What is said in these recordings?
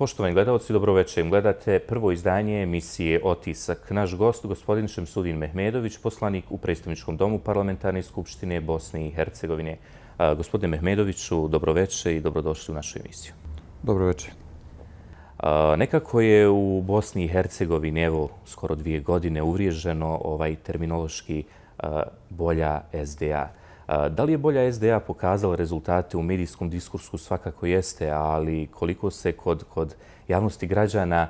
Poštovani gledalci, dobroveče. Gledate prvo izdanje emisije Otisak. Naš gost, gospodin Šemsudin Mehmedović, poslanik u Predstavničkom domu Parlamentarne skupštine Bosne i Hercegovine. Gospodine Mehmedoviću, dobroveče i dobrodošli u našu emisiju. Dobroveče. Nekako je u Bosni i Hercegovini, evo, skoro 2 godine uvriježeno terminološki bolja SDA. Da li je bolja SDA pokazala rezultate u medijskom diskursu? Svakako jeste, ali koliko se kod javnosti građana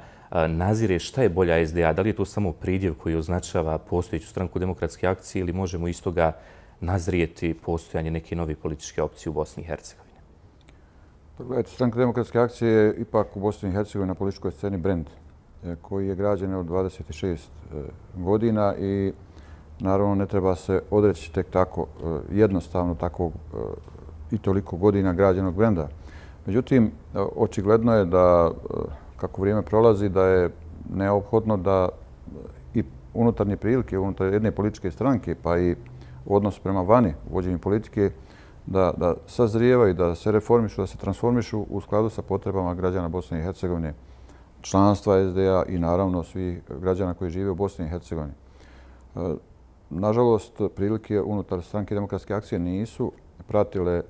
nazire šta je bolja SDA? Da li je to samo pridjev koji označava postojeću stranku demokratske akcije ili možemo iz toga nazrijeti postojanje neke nove političke opcije u Bosni i Hercegovini? Pa gledajte, stranka demokratske akcije je ipak u Bosni i Hercegovini na političkoj sceni brend koji je građen od 26 godina i naravno ne treba se odreći tek tako jednostavno takvog i toliko godina građenog brenda. Međutim, očigledno je da kako vrijeme prolazi da je neophodno da i unutarnje prilike, unutar jedne političke stranke pa i odnos prema vani u vođenju politike da sazrijevaju, da se reformišu, da se transformišu u skladu sa potrebama građana Bosne i Hercegovine, članstva SDA i naravno svih građana koji žive u Bosni i Hercegovini. Nažalost, prilike unutar stranke demokratske akcije nisu pratile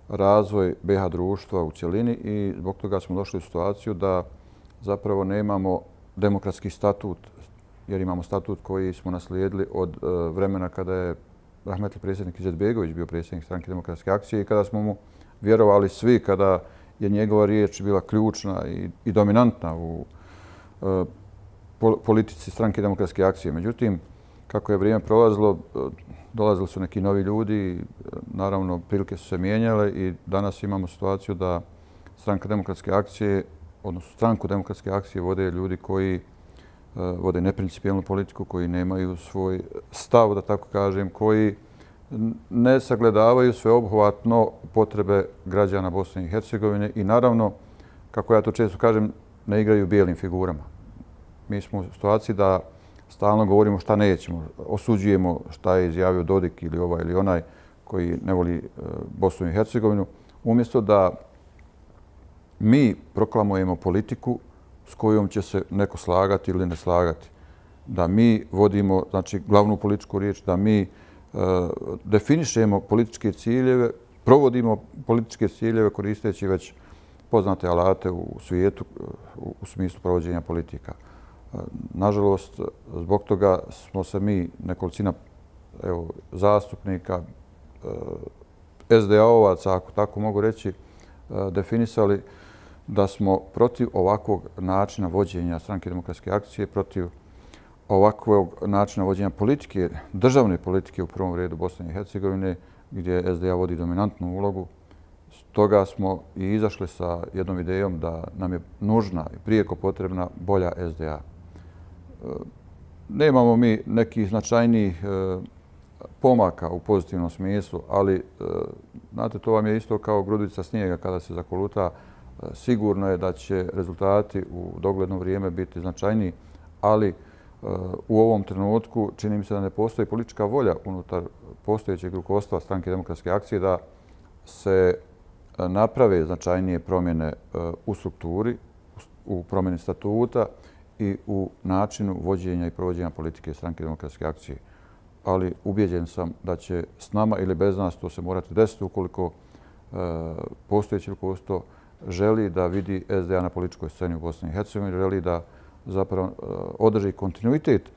razvoj BiH društva u cjelini i zbog toga smo došli u situaciju da zapravo nemamo demokratski statut, jer imamo statut koji smo naslijedili od vremena kada je rahmetli predsjednik Izetbegović bio predsjednik stranke demokratske akcije i kada smo mu vjerovali svi, kada je njegova riječ bila ključna i dominantna u politici stranke demokratske akcije. Međutim, kako je vrijeme prolazilo, dolazili su neki novi ljudi, naravno prilike su se mijenjale i danas imamo situaciju da stranka demokratske akcije, odnosno stranku demokratske akcije vode ljudi koji vode neprincipijelnu politiku, koji nemaju svoj stav, da tako kažem, koji ne sagledavaju sveobuhvatno potrebe građana Bosne i Hercegovine i naravno, kako ja to često kažem, ne igraju bijelim figurama. Mi smo u situaciji da stalno govorimo šta nećemo, osuđujemo šta je izjavio Dodik ili ovaj ili onaj koji ne voli Bosnu i Hercegovinu, umjesto da mi proklamujemo politiku s kojom će se neko slagati ili ne slagati. Da mi vodimo, znači, glavnu političku riječ, da mi definišemo političke ciljeve, provodimo političke ciljeve koristeći već poznate alate u svijetu u smislu provođenja politika. Nažalost, zbog toga smo se mi, nekolicina zastupnika, SDA-ovaca, ako tako mogu reći, definisali da smo protiv ovakvog načina vođenja stranke demokratske akcije, protiv ovakvog načina vođenja politike, državne politike u prvom redu Bosne i Hercegovine, gdje SDA vodi dominantnu ulogu. Stoga smo i izašli sa jednom idejom da nam je nužna i prijeko potrebna bolja SDA. Nemamo mi nekih značajnijih pomaka u pozitivnom smislu, ali znate, to vam je isto kao grudica snijega kada se zakoluta. Sigurno je da će rezultati u dogledno vrijeme biti značajniji, ali u ovom trenutku čini mi se da ne postoji politička volja unutar postojećeg rukovodstva stranke demokratske akcije da se naprave značajnije promjene u strukturi, u promjeni statuta i u načinu vođenja i provođenja politike stranke demokratske akcije. Ali ubjeđen sam da će s nama ili bez nas to se morati desiti ukoliko postojeće rukovodstvo želi da vidi SDA na političkoj sceni u Bosni i Hercegovini, želi da zapravo održi kontinuitet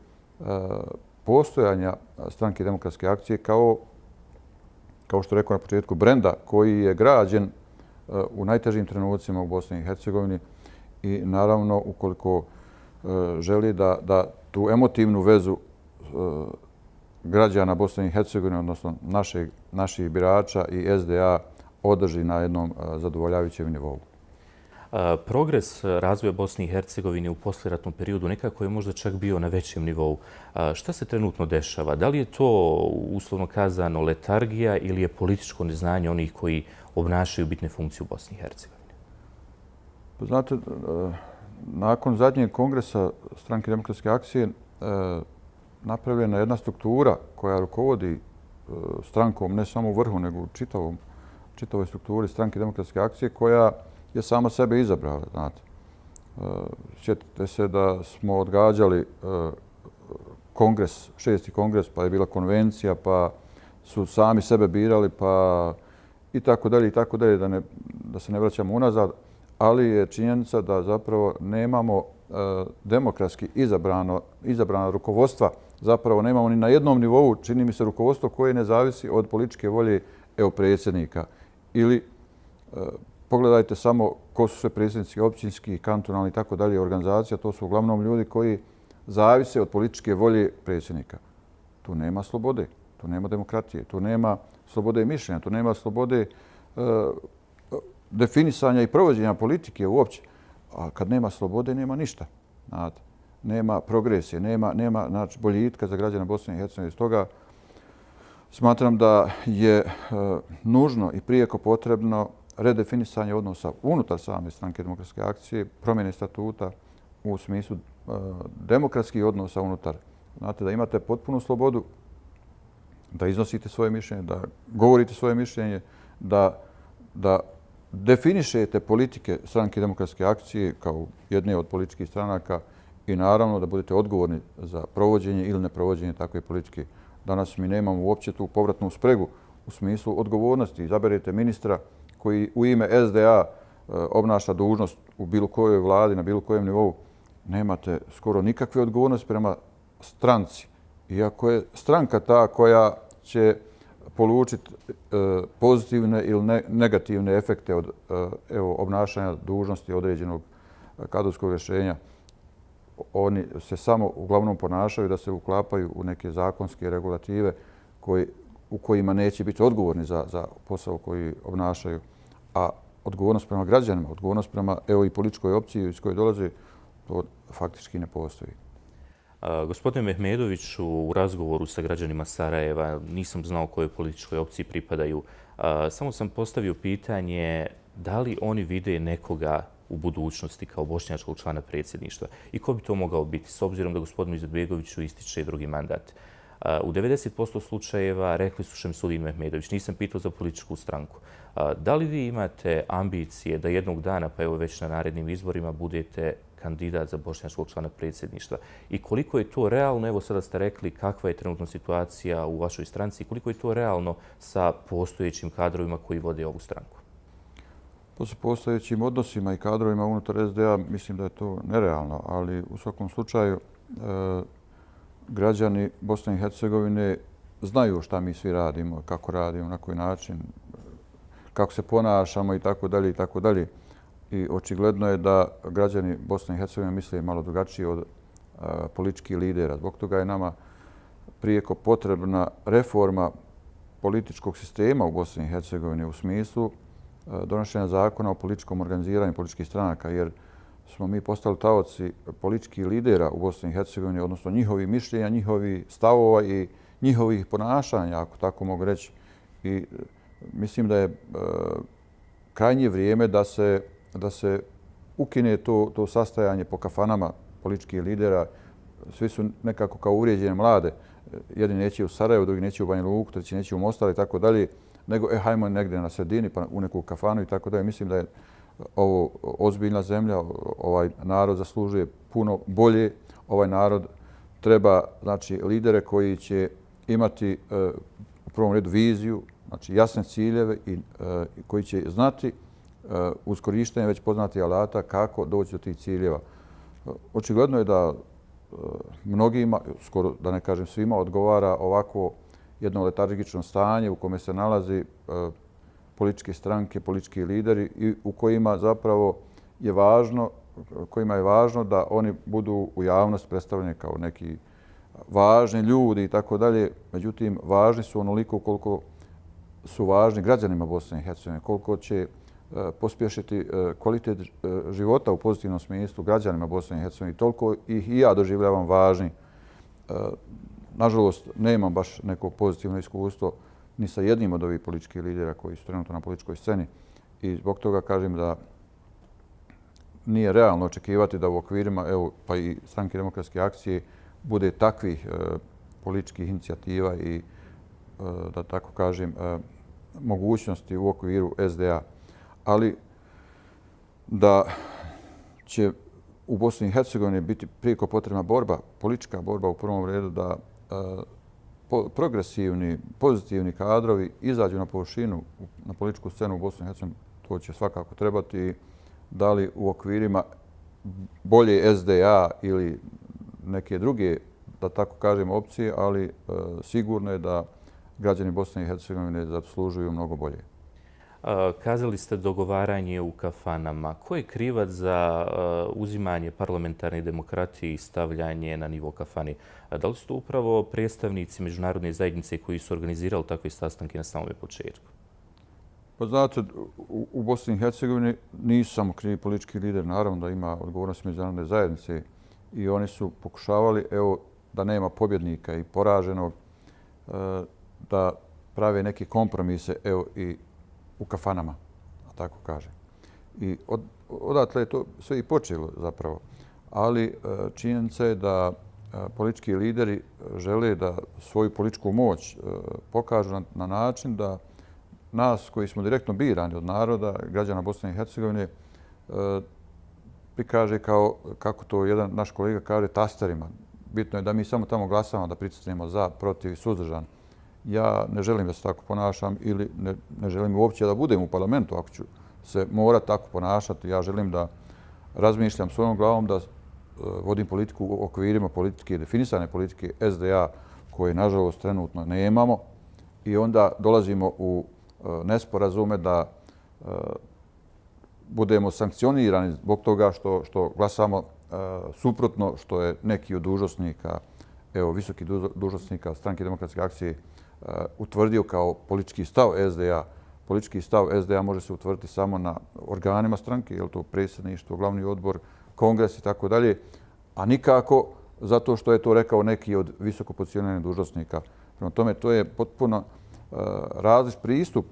postojanja stranke demokratske akcije kao što rekao na početku, brenda koji je građen u najtežim trenucima u Bosni i Hercegovini i naravno ukoliko želi da tu emotivnu vezu građana Bosne i Hercegovine, odnosno naših birača i SDA održi na jednom zadovoljavajućem nivou. Progres razvoja Bosne i Hercegovine u poslijeratnom periodu nekako je možda čak bio na većem nivou. Šta se trenutno dešava? Da li je to, uslovno kazano, letargija ili je političko neznanje onih koji obnašaju bitne funkcije u Bosni i Hercegovini? Znate, nakon zadnjeg kongresa stranke demokratske akcije napravljena jedna struktura koja rukovodi strankom ne samo u vrhu, nego u čitavoj strukturi stranke demokratske akcije koja je sama sebe izabrala, znate. Sjetite se da smo odgađali kongres, 6. kongres, pa je bila konvencija, pa su sami sebe birali, pa i tako dalje, da se ne vraćamo unazad. Ali je činjenica da zapravo nemamo demokratski izabrana rukovodstva. Zapravo nemamo ni na jednom nivou, čini mi se, rukovodstvo koje ne zavisi od političke volje predsjednika. Ili pogledajte samo ko su sve predsjednici općinskih, kantonalnih i tako dalje organizacija. To su uglavnom ljudi koji zavise od političke volje predsjednika. Tu nema slobode, tu nema demokratije, tu nema slobode mišljenja, tu nema slobode definisanja i provođenja politike uopće. A kad nema slobode, nema ništa. Znate, nema progresije, nema znači, boljitka za građane Bosne i Hercegovine. Stoga smatram da je nužno i prijeko potrebno redefinisanje odnosa unutar same Stranke demokratske akcije, promjene statuta u smislu demokratskih odnosa unutar. Znate, da imate potpunu slobodu da iznosite svoje mišljenje, da govorite svoje mišljenje, da definišete politike Stranke demokratske akcije kao jedne od političkih stranaka i naravno da budete odgovorni za provođenje ili neprovođenje takve politike. Danas mi nemamo uopće tu povratnu spregu u smislu odgovornosti. Izaberete ministra koji u ime SDA obnaša dužnost u bilo kojoj vladi, na bilo kojem nivou. Nemate skoro nikakve odgovornosti prema stranci. Iako je stranka ta koja će polučiti pozitivne ili negativne efekte od obnašanja dužnosti određenog kadrovskog rješenja. Oni se samo uglavnom ponašaju da se uklapaju u neke zakonske regulative u kojima neće biti odgovorni za posao koji obnašaju. A odgovornost prema građanima, odgovornost prema i političkoj opciji iz koje dolaze, to faktički ne postoji. Gospodine Mehmedoviću, u razgovoru sa građanima Sarajeva nisam znao kojoj političkoj opciji pripadaju. Samo sam postavio pitanje da li oni vide nekoga u budućnosti kao bošnjačkog člana predsjedništva i ko bi to mogao biti, s obzirom da gospodinu Izetbegoviću ističe drugi mandat. U 90% slučajeva rekli su Šemsudin Mehmedović. Nisam pitao za političku stranku. Da li vi imate ambicije da jednog dana, pa evo već na narednim izborima, budete kandidat za bošnjačkog člana predsjedništva? I koliko je to realno, evo sada ste rekli kakva je trenutna situacija u vašoj stranci, koliko je to realno sa postojećim kadrovima koji vode ovu stranku? Po postojećim odnosima i kadrovima unutar SDA mislim da je to nerealno, ali u svakom slučaju građani Bosne i Hercegovine znaju šta mi svi radimo, kako radimo, na koji način, kako se ponašamo i tako dalje i tako dalje. I očigledno je da građani Bosne i Hercegovine misle malo drugačije od političkih lidera. Zbog toga je nama prijeko potrebna reforma političkog sistema u Bosni i Hercegovini u smislu donošenja zakona o političkom organiziranju političkih stranaka, jer smo mi postali taoci političkih lidera u Bosni i Hercegovini, odnosno njihovih mišljenja, njihovih stavova i njihovih ponašanja, ako tako mogu reći. I mislim da je krajnje vrijeme da se ukine to sastajanje po kafanama političkih lidera. Svi su nekako kao uvrijeđene mlade. Jedni neće u Sarajevo, drugi neće u Banja Luku, treći neće u Mostar i tako dalje. Nego hajmo negdje na sredini, pa u neku kafanu i tako dalje. Mislim da je ovo ozbiljna zemlja, ovaj narod zaslužuje puno bolje. Ovaj narod treba, znači, lidere koji će imati u prvom redu viziju, znači jasne ciljeve i koji će znati uz korištenje već poznatih alata kako doći do tih ciljeva. Očigledno je da mnogima, skoro da ne kažem svima, odgovara ovako jedno letargično stanje u kome se nalazi političke stranke, politički lideri i u kojima zapravo je važno da oni budu u javnosti predstavljeni kao neki važni ljudi i tako dalje. Međutim, važni su onoliko koliko su važni građanima Bosne i Hercegovine, koliko će pospješiti kvalitet života u pozitivnom smislu građanima Bosne i Hercegovine. Toliko ih i ja doživljavam važni. Nažalost, nemam baš neko pozitivno iskustvo ni sa jednim od ovih političkih lidera koji su trenutno na političkoj sceni. I zbog toga kažem da nije realno očekivati da u okvirima, evo, pa i Stranke demokratske akcije, bude takvih političkih inicijativa i, da tako kažem, mogućnosti u okviru SDA. Ali da će u Bosni i Hercegovini biti prijeko potrebna borba, politička borba u prvom redu da progresivni, pozitivni kadrovi izađu na površinu, na političku scenu u Bosni i Hercegovini. To će svakako trebati. Da li u okvirima bolje SDA ili neke druge, da tako kažem, opcije, ali sigurno je da građani Bosne i Hercegovine zaslužuju mnogo bolje. Kazali ste dogovaranje u kafanama. Ko je krivac za uzimanje parlamentarne demokratije i stavljanje na nivo kafani? Da li su to upravo predstavnici međunarodne zajednice koji su organizirali takve sastanke na samom početku? Pa znate, u Bosni i Hercegovini nisu samo krivi politički lider, naravno da ima odgovornost međunarodne zajednice i oni su pokušavali, evo, da nema pobjednika i poraženog, da prave neke kompromise, evo, i u kafanama, da tako kažem. I odatle je to sve i počelo zapravo. Ali činjenica je da politički lideri žele da svoju političku moć pokažu na način da nas koji smo direktno birani od naroda, građana Bosne i Hercegovine, prikaže kao, kako to jedan naš kolega kaže, tasterima. Bitno je da mi samo tamo glasamo, da pritisnemo za, protiv i suzdržan. Ja ne želim da se tako ponašam ili ne želim uopće da budem u parlamentu ako ću se morati tako ponašati. Ja želim da razmišljam svojom glavom, da vodim politiku u okvirima politike, definisane politike SDA koje nažalost trenutno nemamo i onda dolazimo u nesporazume da budemo sankcionirani zbog toga što glasamo suprotno što je neki od dužnosnika, evo visoki dužnosnika Stranke demokratske akcije utvrdio kao politički stav SDA. Politički stav SDA može se utvrditi samo na organima stranke, je li to predsjedništvo, glavni odbor, kongres i tako dalje, a nikako zato što je to rekao neki od visoko pozicioniranih dužnosnika. Prema tome, to je potpuno različit pristup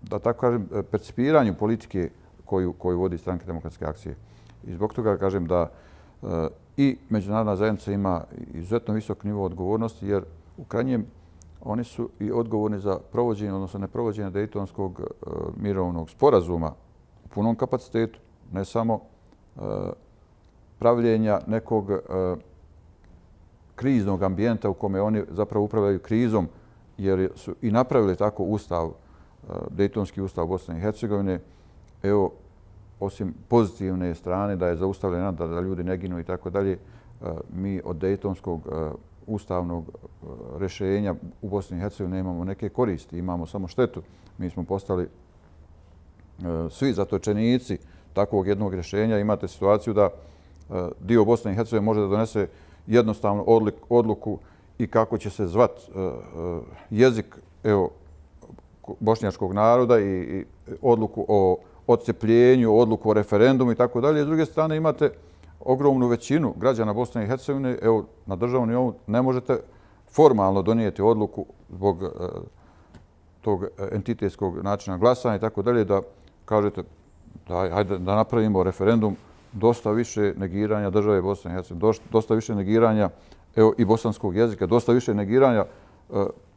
da tako kažem, percipiranju politike koju vodi Stranka demokratske akcije. I zbog toga kažem da i međunarodna zajednica ima izuzetno visok nivo odgovornosti, jer u krajnjem oni su i odgovorni za provođenje, odnosno neprovođenje Dejtonskog mirovnog sporazuma u punom kapacitetu, ne samo pravljenja nekog kriznog ambijenta u kome oni zapravo upravljaju krizom, jer su i napravili tako ustav, Dejtonski ustav Bosne i Hercegovine. Evo, osim pozitivne strane da je zaustavljena, da ljudi ne ginu i tako dalje, mi od Dejtonskog ustavnog rješenja u Bosni i Hercegovini nemamo neke koristi, imamo samo štetu. Mi smo postali svi zatočenici takvog jednog rješenja. Imate situaciju da dio Bosne i Hercegovine može da donese jednostavnu odluku i kako će se zvat jezik bošnjačkog naroda i odluku o odcepljenju, odluku o referendumu i tako dalje. S druge strane imate ogromnu većinu građana Bosne i Hercegovine. Evo, na državnom nivou ne možete formalno donijeti odluku zbog tog entitetskog načina glasanja i tako dalje, da kažete hajde da napravimo referendum, dosta više negiranja države Bosne i Hercegovine, dosta više negiranja i bosanskog jezika, dosta više negiranja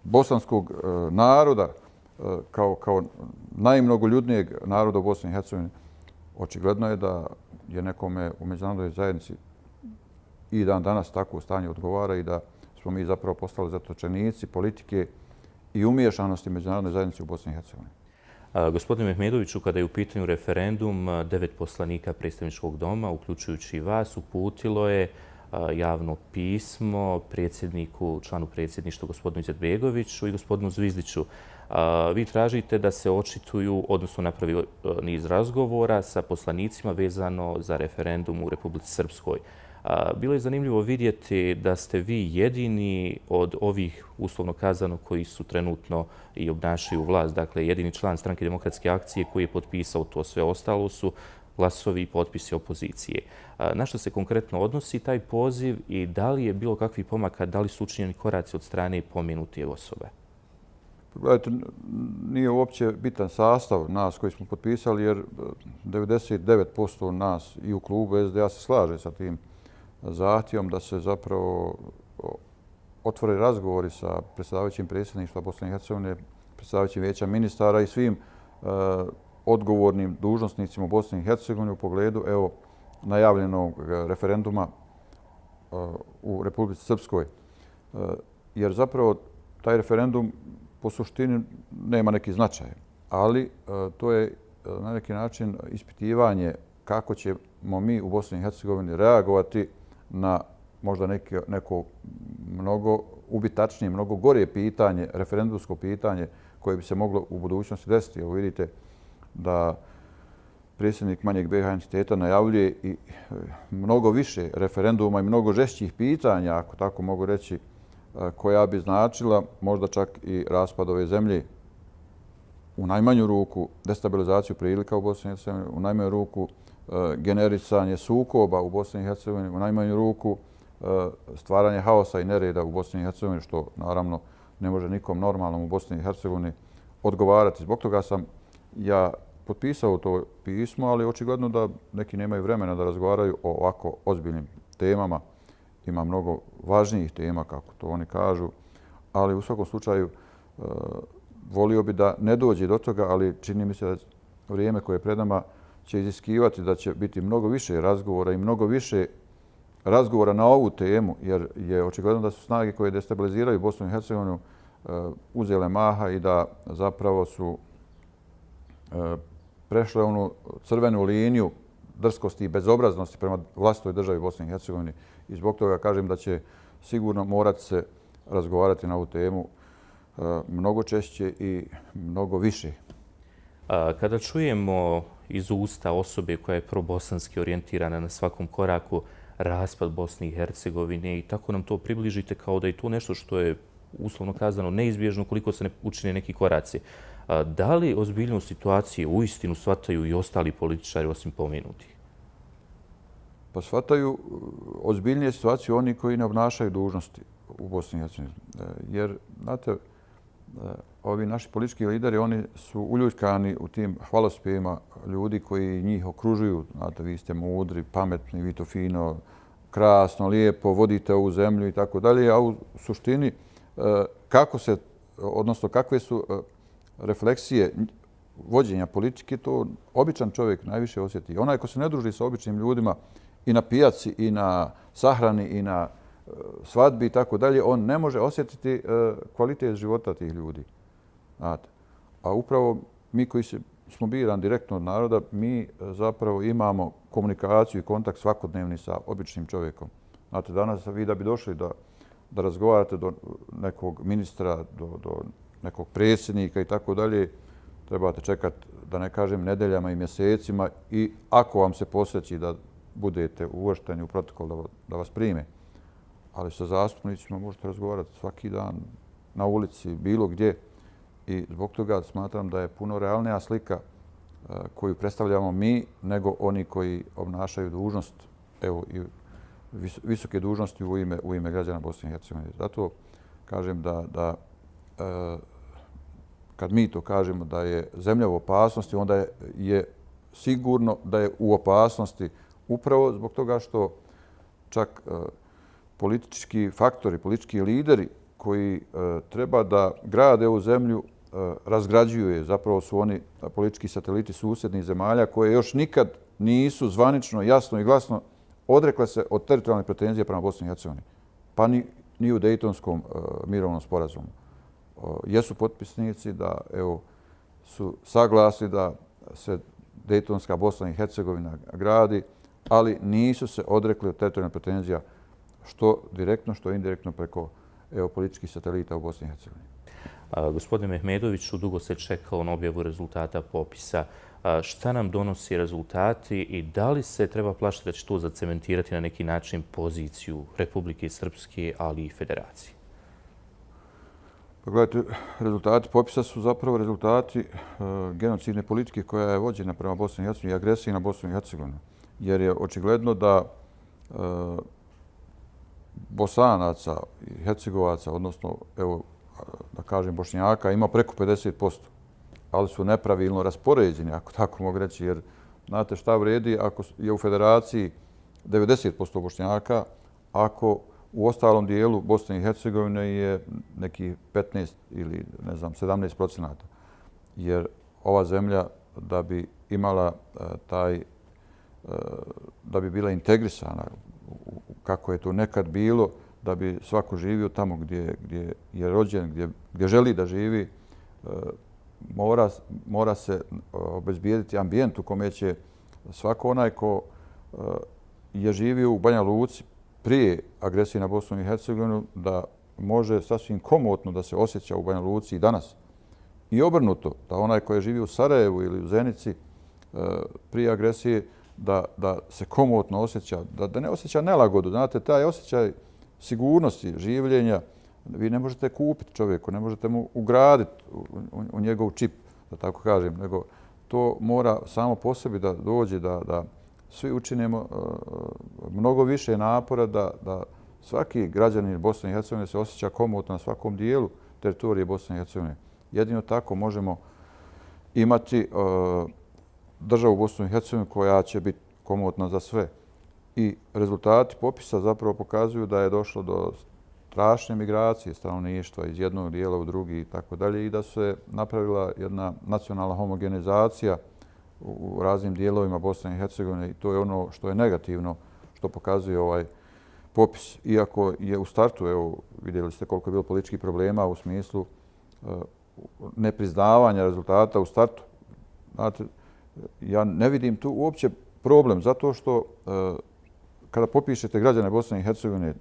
bosanskog naroda kao najmnogoljudnijeg naroda u Bosni i Hercegovini. Očigledno je da je nekome u međunarodnoj zajednici i dan danas takvo stanje odgovara i da smo mi zapravo postali zatočenici politike i umiješanosti međunarodne zajednice u Bosni i Hercegovini. Gospodine Mehmedoviću, kada je u pitanju referendum, 9 poslanika predstavničkog doma, uključujući i vas, uputilo je javno pismo predsjedniku, članu predsjedništva gospodinu Izetbegoviću i gospodinu Zvizdiću. Vi tražite da se očituju, odnosno napravi niz razgovora sa poslanicima vezano za referendum u Republici Srpskoj. Bilo je zanimljivo vidjeti da ste vi jedini od ovih, uslovno kazano, koji su trenutno i obnašaju vlast. Dakle, jedini član Stranke demokratske akcije koji je potpisao to. Sve ostalo su glasovi i potpisi opozicije. Na što se konkretno odnosi taj poziv i da li je bilo kakvih pomaka, da li su učinjeni koraci od strane pomenute osobe? Gledajte, nije uopće bitan sastav nas koji smo potpisali, jer 99% nas i u klubu SDA se slaže sa tim zahtjevom da se zapravo otvore razgovori sa predsjedavajućim predsjedništva Bosne i Hercegovine, predsjedavajućim vijeća ministara i svim odgovornim dužnosnicima u Bosni i Hercegovini u pogledu najavljenog referenduma u Republici Srpskoj. Jer zapravo taj referendum po suštini nema neki značaj, ali to je na neki način ispitivanje kako ćemo mi u Bosni i Hercegovini reagovati na možda neko mnogo ubitačnije, mnogo gore pitanje, referendumsko pitanje koje bi se moglo u budućnosti desiti. Evo vidite da predsjednik manjeg BiH entiteta najavljuje i mnogo više referenduma i mnogo žešćih pitanja, ako tako mogu reći, koja bi značila možda čak i raspad ove zemlje, u najmanju ruku destabilizaciju prilika u Bosni i Hercegovini, u najmanju ruku generisanje sukoba u Bosni i Hercegovini, u najmanju ruku stvaranje haosa i nereda u Bosni i Hercegovini, što naravno ne može nikom normalnom u Bosni i Hercegovini odgovarati. Zbog toga sam ja potpisao to pismo, ali očigledno da neki nemaju vremena da razgovaraju o ovako ozbiljnim temama. Ima mnogo važnijih tema, kako to oni kažu, ali u svakom slučaju volio bi da ne dođe do toga, ali čini mi se da vrijeme koje je pred nama će iziskivati da će biti mnogo više razgovora i mnogo više razgovora na ovu temu, jer je očigledno da su snage koje destabiliziraju Bosnu i Hercegovinu uzele maha i da zapravo su prešle onu crvenu liniju drskosti i bezobraznosti prema vlastitoj državi Bosni i Hercegovini. I zbog toga kažem da će sigurno morati se razgovarati na ovu temu mnogo češće i mnogo više. Kada čujemo iz usta osobe koja je probosanski orijentirana na svakom koraku raspad Bosne i Hercegovine i tako nam to približite kao da je to nešto što je uslovno kazano neizbježno koliko se ne učine neki koraci. Da li ozbiljnu situaciju uistinu shvataju i ostali političari osim pomenutih? Pa shvataju ozbiljnije situaciju oni koji ne obnašaju dužnosti u Bosni i Hercegovini. Jer, znate, ovi naši politički lideri, oni su uljuljkani u tim hvalospjevima ljudi koji njih okružuju. Znate, vi ste mudri, pametni, vi to fino, krasno, lijepo, vodite ovu zemlju i tako dalje. A u suštini, kakve su refleksije vođenja politike, to običan čovjek najviše osjeti. Onaj ko se ne druži sa običnim ljudima i na pijaci, i na sahrani, i na svadbi i tako dalje, on ne može osjetiti kvalitet života tih ljudi. Znate. A upravo mi koji smo birani direktno od naroda, mi zapravo imamo komunikaciju i kontakt svakodnevni sa običnim čovjekom. Znate, danas vi da bi došli da razgovarate do nekog ministra, do nekog predsjednika i tako dalje, trebate čekati, da ne kažem, nedeljama i mjesecima i ako vam se posveći da budete uvršteni u protokol da vas prime. Ali sa zastupnicima možete razgovarati svaki dan na ulici, bilo gdje. I zbog toga smatram da je puno realnija slika koju predstavljamo mi nego oni koji obnašaju dužnost, evo i visoke dužnosti u ime građana Bosne i Hercegovine. Zato kažem da kad mi to kažemo da je zemlja u opasnosti, onda je sigurno da je u opasnosti upravo zbog toga što čak politički faktori, politički lideri koji treba da grade ovu zemlju razgrađuju. Zapravo su oni politički sateliti susjednih zemalja koje još nikad nisu zvanično, jasno i glasno odrekle se od teritorijalne pretenzije prema Bosni i Hercegovini. Pa ni u Dejtonskom mirovnom sporazumu. Jesu potpisnici da su saglasni da se Dejtonska Bosna i Hercegovina gradi, ali nisu se odrekli od teritorijalne pretenzija što direktno, što indirektno preko političkih satelita u Bosni i Hercegovini. Gospodine Mehmedoviću, dugo se čekalo na objavu rezultata popisa. Šta nam donosi rezultati i da li se treba plašiti da će to zacementirati na neki način poziciju Republike Srpske, ali i Federacije? Pa gledajte, rezultati popisa su zapravo rezultati genocidne politike koja je vođena prema Bosni i Hercegovini i agresiji na Bosnu i Hercegovinu. Jer je očigledno da Bosanaca i Hercegovaca, odnosno, da kažem, Bošnjaka, ima preko 50%, ali su nepravilno raspoređeni, ako tako mogu reći, jer znate šta vredi ako je u Federaciji 90% Bošnjaka, ako u ostalom dijelu Bosne i Hercegovine je neki 15 ili 17%. Jer ova zemlja da bi imala da bi bila integrisana kako je to nekad bilo, da bi svako živio tamo gdje je rođen, gdje želi da živi, mora se obezbijediti ambijent u kome će svako onaj ko je živio u Banja Luci prije agresije na Bosnu i Hercegovinu da može sasvim komotno da se osjeća u Banja Luci i danas. I obrnuto, da onaj ko je živio u Sarajevu ili u Zenici prije agresije da se komotno osjeća, da ne osjeća nelagodu. Znate, taj osjećaj sigurnosti, življenja, vi ne možete kupiti čovjeku, ne možete mu ugraditi u njegov čip, da tako kažem, nego to mora samo po sebi da dođe, da svi učinimo mnogo više napora da svaki građanin Bosne i Hercegovine se osjeća komotno na svakom dijelu teritorije Bosne i Hercegovine. Jedino tako možemo imati državu Bosnu i Hercegovinu koja će biti komotna za sve. I rezultati popisa zapravo pokazuju da je došlo do strašne migracije stanovništva iz jednog dijela u drugi i tako dalje i da se napravila jedna nacionalna homogenizacija u raznim dijelovima Bosne i Hercegovine i to je ono što je negativno, što pokazuje ovaj popis. Iako je u startu, evo, vidjeli ste koliko je bilo političkih problema u smislu nepriznavanja rezultata u startu. Znate, ja ne vidim tu uopće problem zato što kada popišete građane Bosne i Hercegovine,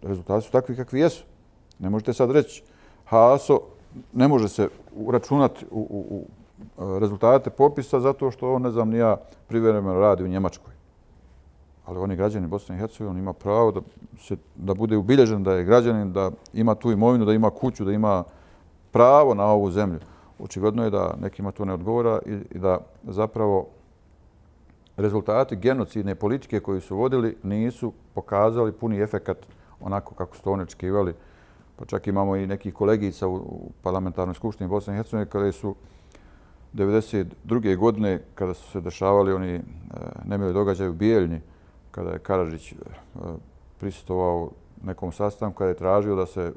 rezultati su takvi kakvi jesu. Ne možete sad reći Haso ne može se uračunati u rezultate popisa zato što on, ne znam, ni ja, privremeno radi u Njemačkoj. Ali oni građani Bosne i Hercegovine ima pravo da bude ubilježen, da je građanin, da ima tu imovinu, da ima kuću, da ima pravo na ovu zemlju. Očigledno je da nekima to ne odgovara i da zapravo rezultati genocidne politike koju su vodili nisu pokazali puni efekat onako kako su to oni očekivali. Pa čak imamo i nekih kolegica u parlamentarnoj skupštini Bosne i Hercegovine kada su 1992. godine, kada su se dešavali oni nemili događaji u Bijeljni, kada je Karadžić prisustvovao nekom sastanku, kada je tražio da se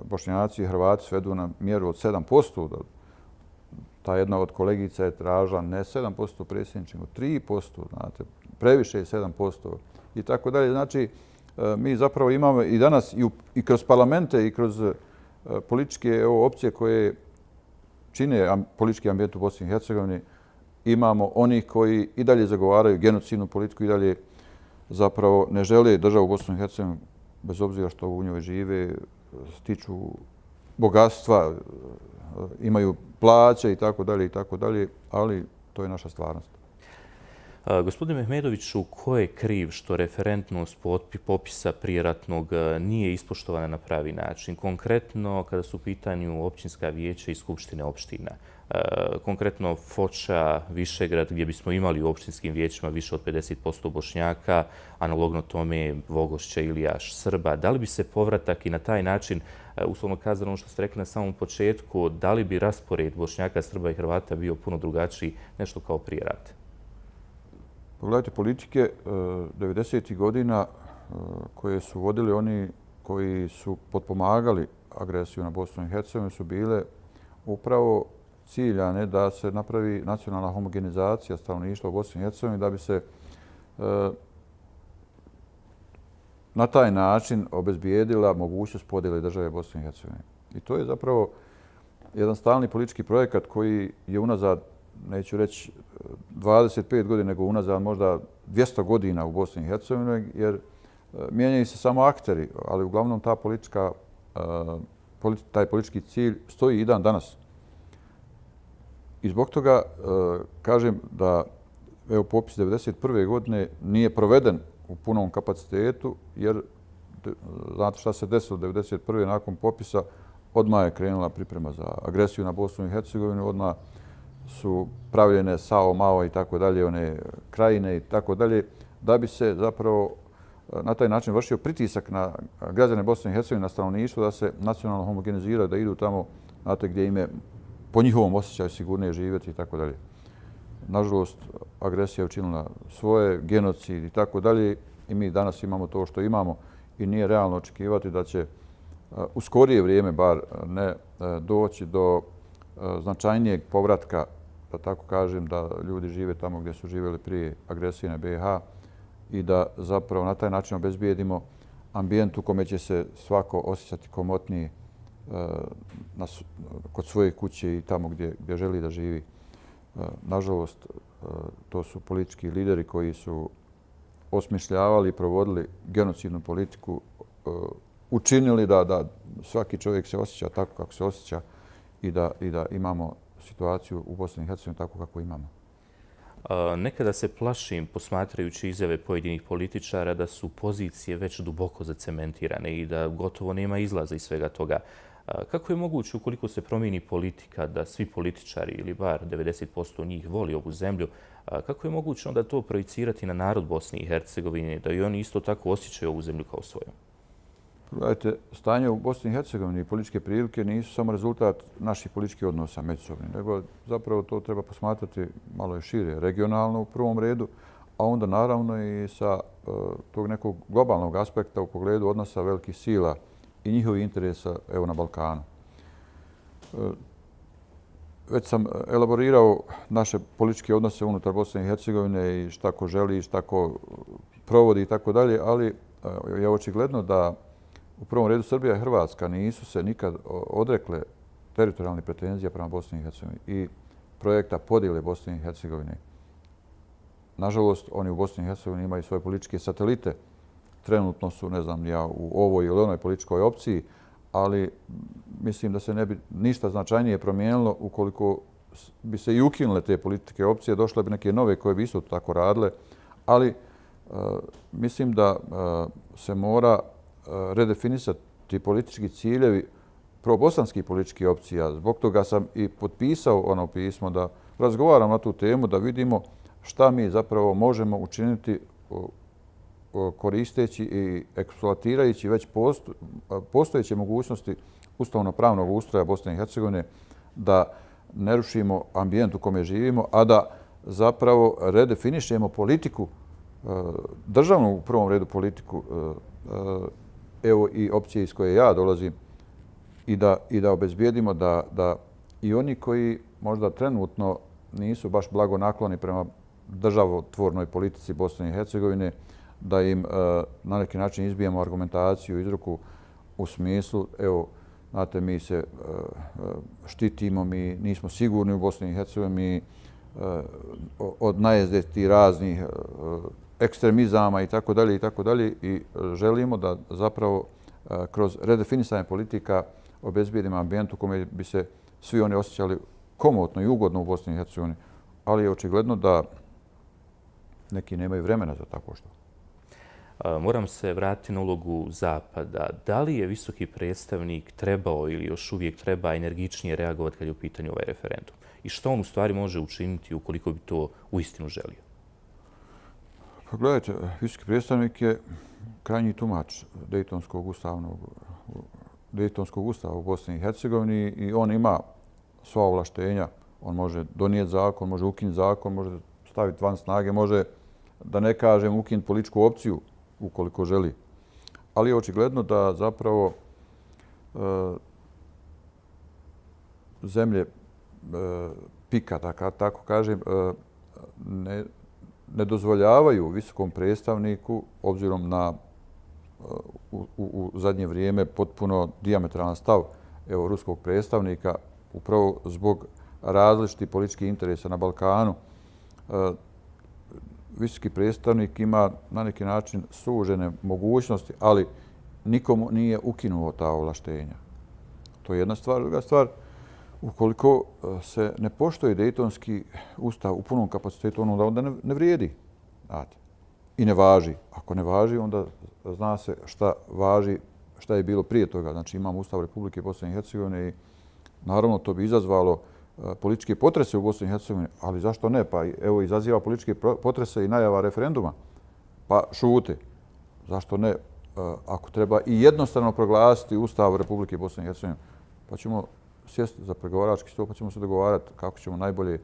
Bošnjaci i Hrvati svedu na mjeru od 7%. Ta jedna od kolegica je tražila ne 7% predsjedniče, nego 3%, znate, previše je 7% i tako dalje. Znači, mi zapravo imamo i danas i kroz parlamente i kroz političke opcije koje čine politički ambijent u Bosni i Hercegovini, imamo onih koji i dalje zagovaraju genocidnu politiku i dalje zapravo ne žele državu Bosnu i Hercegovinu, bez obzira što u njoj žive, stiču bogatstva, imaju plaće i tako dalje, ali to je naša stvarnost. Gospodine Mehmedoviću, ko je kriv što referentnost popisa prijeratnog nije ispoštovana na pravi način? Konkretno, kada su u pitanju općinska vijeća i skupštine opština. Konkretno Foča, Višegrad, gdje bismo imali u opštinskim vijećima više od 50% Bošnjaka, analogno tome Vogošća, Ilijaš, Srba. Da li bi se povratak i na taj način, uslovno kazano ono što ste rekli na samom početku, da li bi raspored Bošnjaka, Srba i Hrvata bio puno drugačiji, nešto kao prije rata? Pogledajte, politike 90. godina koje su vodili oni koji su potpomagali agresiju na Bosnu i Hercegovinu su bile upravo ciljane da se napravi nacionalna homogenizacija stanovništva u Bosni i Hercegovini, da bi se na taj način obezbijedila mogućnost podjele države Bosne i Hercegovine. I to je zapravo jedan stalni politički projekat koji je unazad, neću reći 25 godina, nego unazad možda 200 godina u Bosni i Hercegovini, jer mijenjaju se samo akteri, ali uglavnom taj politički cilj stoji i dan danas. I zbog toga kažem da evo, popis 1991. godine nije proveden u punom kapacitetu, jer znate šta se desilo 1991. nakon popisa, odmah je krenula priprema za agresiju na Bosnu i Hercegovinu, odmah su pravljene Sao, Mao i tako dalje, one krajine i tako dalje, da bi se zapravo na taj način vršio pritisak na građane Bosne i Hercegovine, na stanovništvo, da se nacionalno homogeniziraju, da idu tamo, znate, gdje im je po njihovom osjećaju sigurnije živjeti i tako dalje. Nažalost, agresija je učinila svoje, genocid i tako dalje i mi danas imamo to što imamo i nije realno očekivati da će u skorije vrijeme bar ne doći do značajnijeg povratka da tako kažem, da ljudi žive tamo gdje su živjeli prije agresije na BiH i da zapravo na taj način obezbijedimo ambijent u kome će se svako osjećati komotnije kod svoje kuće i tamo gdje želi da živi. Nažalost, to su politički lideri koji su osmišljavali i provodili genocidnu politiku, učinili da svaki čovjek se osjeća tako kako se osjeća i da imamo situaciju u Bosni i Hercegovini tako kako imamo. Nekada se plašim, posmatrajući izjave pojedinih političara, da su pozicije već duboko zacementirane i da gotovo nema izlaza iz svega toga. Kako je moguće, ukoliko se promijeni politika, da svi političari ili bar 90% njih voli ovu zemlju, kako je moguće onda to projicirati na narod Bosne i Hercegovine, da i oni isto tako osjećaju ovu zemlju kao svoju? Gledajte, stanje u Bosni i Hercegovini i političke prilike nisu samo rezultat naših političkih odnosa međusobnih, nego zapravo to treba posmatrati malo šire, regionalno u prvom redu, a onda naravno i sa tog nekog globalnog aspekta u pogledu odnosa velikih sila i njihovih interesa na Balkanu. Već sam elaborirao naše političke odnose unutar Bosne i Hercegovine i šta ko želi, šta ko provodi i tako dalje, ali je očigledno da u prvom redu Srbija i Hrvatska nisu se nikad odrekle teritorijalnih pretenzija prema Bosni i Hercegovini i projekta podjele Bosne i Hercegovine. Nažalost, oni u Bosni i Hercegovini imaju svoje političke satelite. Trenutno su, ne znam ja, u ovoj ili onoj političkoj opciji, ali mislim da se ne bi ništa značajnije promijenilo ukoliko bi se i ukinule te političke opcije, došle bi neke nove koje bi isto tako radile, ali mislim da se mora redefinisati politički ciljevi probosanskih političkih opcija. Zbog toga sam i potpisao ono pismo da razgovaram na tu temu, da vidimo šta mi zapravo možemo učiniti koristeći i eksploatirajući već postojeće mogućnosti ustavno-pravnog ustroja Bosne i Hercegovine, da ne rušimo ambijent u kome živimo, a da zapravo redefinišemo politiku, državnu u prvom redu politiku, evo i opcije iz koje ja dolazim, i da obezbijedimo da i oni koji možda trenutno nisu baš blagonakloni prema državotvornoj politici Bosne i Hercegovine, da im na neki način izbijemo argumentaciju iz ruku u smislu, evo, znate, mi se štitimo, mi nismo sigurni u Bosni i Hercegovini, od najezde tih raznih ekstremizama i tako dalje i želimo da zapravo kroz redefinisanje politika obezbijedimo ambijent u kome bi se svi oni osjećali komotno i ugodno u Bosni i Hercegovini, ali je očigledno da neki nemaju vremena za tako što. Moram se vratiti na ulogu Zapada. Da li je visoki predstavnik trebao ili još uvijek treba energičnije reagovati kad je u pitanju ovaj referendum? I što on u stvari može učiniti ukoliko bi to uistinu želio? Pa gledajte, visoki predstavnik je krajnji tumač Dejtonskog ustava u Bosni i Hercegovini i on ima sva ovlaštenja. On može donijeti zakon, može ukinuti zakon, može staviti van snage, može, da ne kažem, ukinuti političku opciju ukoliko želi. Ali je očigledno da zapravo zemlje pika, tako kažem, ne dozvoljavaju visokom predstavniku, obzirom na u zadnje vrijeme potpuno dijametralan stav ruskog predstavnika, upravo zbog različitih političkih interesa na Balkanu. Visoki predstavnik ima na neki način sužene mogućnosti, ali nikomu nije ukinuo ta ovlaštenja. To je jedna stvar. Druga stvar, ukoliko se ne poštuje Dejtonski ustav u punom kapacitetu, onda ne vrijedi. I ne važi. Ako ne važi, onda zna se šta važi, šta je bilo prije toga. Znači imamo Ustav Republike Bosne i Hercegovine i naravno to bi izazvalo političke potrese u Bosni i Hercegovini, ali zašto ne? Pa evo izaziva političke potrese i najava referenduma. Pa šute. Zašto ne? Ako treba i jednostavno proglasiti Ustav Republike Bosne i Hercegovine, pa ćemo sjesti za pregovarački stol, pa ćemo se dogovarati kako ćemo najbolje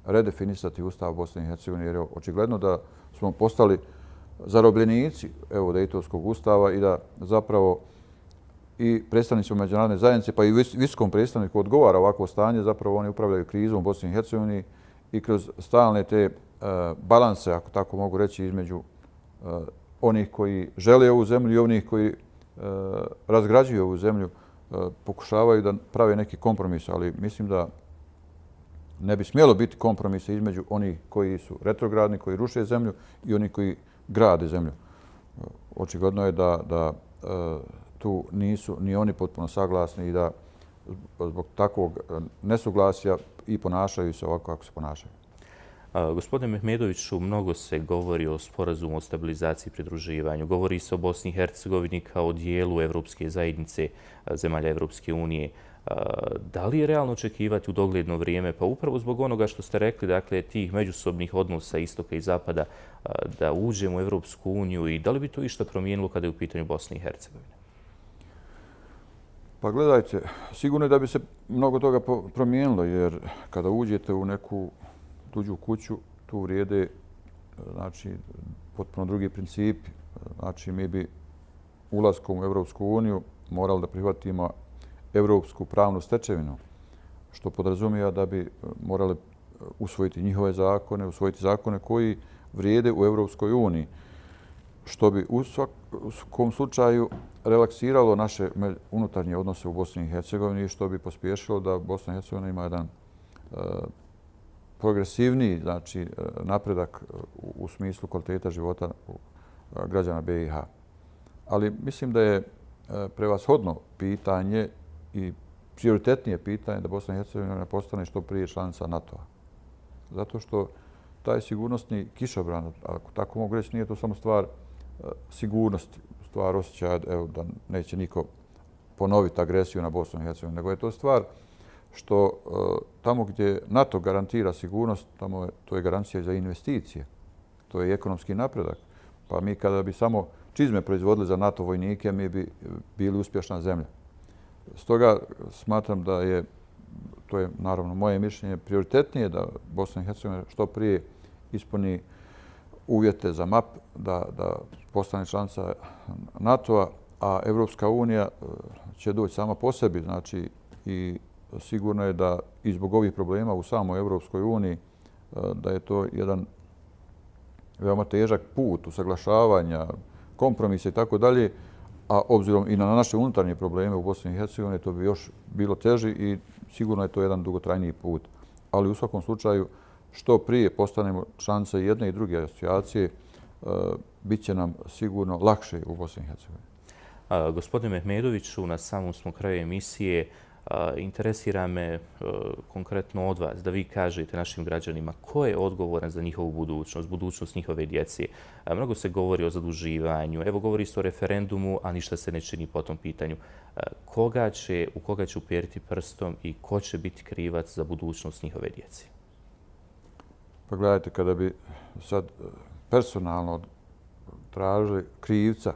redefinisati Ustav Bosne i Hercegovine, jer je očigledno da smo postali zarobljenici Dejtonskog ustava i da zapravo i predstavnicima međunarodne zajednice, pa i visokom predstavniku odgovara ovakvo stanje, zapravo oni upravljaju krizom u Bosni i Hercegovini i kroz stalne te balanse, ako tako mogu reći, između onih koji žele ovu zemlju i onih koji razgrađuju ovu zemlju, pokušavaju da prave neki kompromis, ali mislim da ne bi smjelo biti kompromisa između onih koji su retrogradni, koji ruše zemlju i onih koji grade zemlju. Očigledno je da tu nisu ni oni potpuno saglasni i da zbog takvog nesuglasja i ponašaju se ovako kako se ponašaju. Gospodine Mehmedoviću, mnogo se govori o sporazumu o stabilizaciji i pridruživanju. Govori se o Bosni i Hercegovini kao dijelu Evropske zajednice, zemalja Evropske unije. Da li je realno očekivati u dogledno vrijeme, pa upravo zbog onoga što ste rekli, dakle, tih međusobnih odnosa istoka i zapada, da uđemo u Evropsku uniju i da li bi to išta promijenilo kada je u pitanju Bosne i Hercegovine? Pa gledajte, sigurno je da bi se mnogo toga promijenilo, jer kada uđete u neku tuđu kuću, tu vrijede znači, potpuno drugi principi. Znači, mi bi ulaskom u Evropsku uniju morali da prihvatimo evropsku pravnu stečevinu, što podrazumijeva da bi morali usvojiti njihove zakone, usvojiti zakone koji vrijede u Evropskoj uniji, što bi u svakom slučaju relaksiralo naše unutarnje odnose u Bosni i Hercegovini i što bi pospješilo da Bosna i Hercegovina ima jedan progresivniji, znači napredak u smislu kvaliteta života građana BiH. Ali mislim da je prevashodno pitanje i prioritetnije pitanje da Bosna i Hercegovina postane što prije članica NATO-a. Zato što taj sigurnosni kišobran, ako tako mogu reći, nije to samo stvar sigurnosti, stvar osjećaja da neće niko ponoviti agresiju na Bosnu i Hercegovinu, nego je to stvar što tamo gdje NATO garantira sigurnost, to je garancija za investicije. To je ekonomski napredak. Pa mi kada bi samo čizme proizvodili za NATO vojnike, mi bi bili uspješna zemlja. Stoga smatram da je, to je naravno moje mišljenje, prioritetnije da Bosna i Hercegovina što prije ispuni uvjete za MAP, da postane članica NATO-a, a Evropska unija će doći sama po sebi. Znači, i sigurno je da i zbog ovih problema u samoj Evropskoj uniji da je to jedan veoma težak put usaglašavanja, kompromisa i tako dalje, a obzirom i na naše unutarnje probleme u Bosni i Hercegovini to bi još bilo teži i sigurno je to jedan dugotrajniji put. Ali u svakom slučaju što prije postanemo članica jedne i druge asocijacije, bit će nam sigurno lakše u Bosni i Hercegovini. Gospodine Mehmedoviću, na samom smo kraju emisije. Interesira me konkretno od vas da vi kažete našim građanima ko je odgovoran za njihovu budućnost, budućnost njihove djece. Mnogo se govori o zaduživanju, evo govori se o referendumu, a ništa se ne čini po tom pitanju. U koga će uperiti prstom i ko će biti krivac za budućnost njihove djece? Pa gledajte, kada bi sad personalno tražili krivca,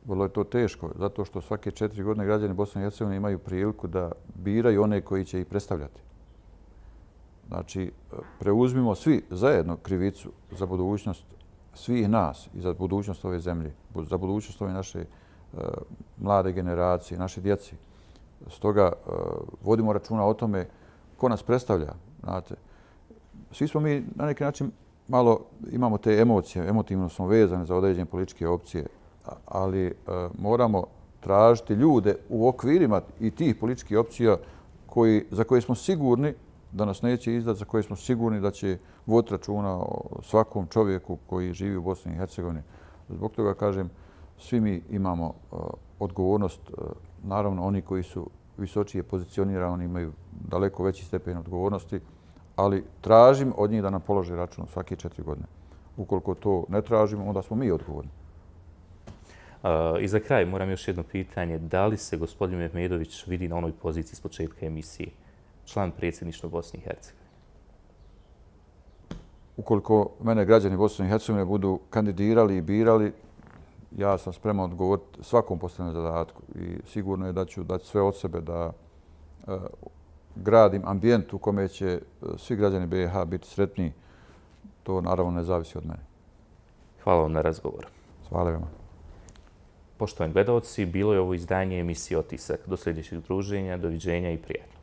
vrlo je to teško, zato što svake 4 godine građani Bosne i Hercegovine imaju priliku da biraju one koji će ih predstavljati. Znači, preuzmimo svi zajedno krivicu za budućnost svih nas i za budućnost ove zemlje, za budućnost ove naše mlade generacije, naše djeci. Stoga vodimo računa o tome ko nas predstavlja. Znate, svi smo mi na neki način malo imamo te emocije, emotivno smo vezani za određene političke opcije, ali moramo tražiti ljude u okvirima i tih političkih opcija za koje smo sigurni da nas neće izdati, za koje smo sigurni da će voditi računa o svakom čovjeku koji živi u Bosni i Hercegovini. Zbog toga kažem, svi mi imamo odgovornost, naravno oni koji su visočije pozicionirani, oni imaju daleko veći stepen odgovornosti, ali tražim od njih da nam polože račun svake 4 godine. Ukoliko to ne tražimo, onda smo mi odgovorni. I za kraj moram još jedno pitanje. Da li se gospodin Mehmedović vidi na onoj poziciji s početka emisije, član predsjedništva Bosne i Hercegovine? Ukoliko mene građani Bosne i Hercegovine budu kandidirali i birali, ja sam spreman odgovoriti svakom postavljenom zadatku i sigurno je da ću dati sve od sebe da gradim ambijent u kome će svi građani BiH biti sretniji. To naravno ne zavisi od mene. Hvala vam na razgovor. Hvala vam. Poštovani gledalci, bilo je ovo izdanje emisije Otisak. Do sljedećeg druženja, doviđenja i prijatno.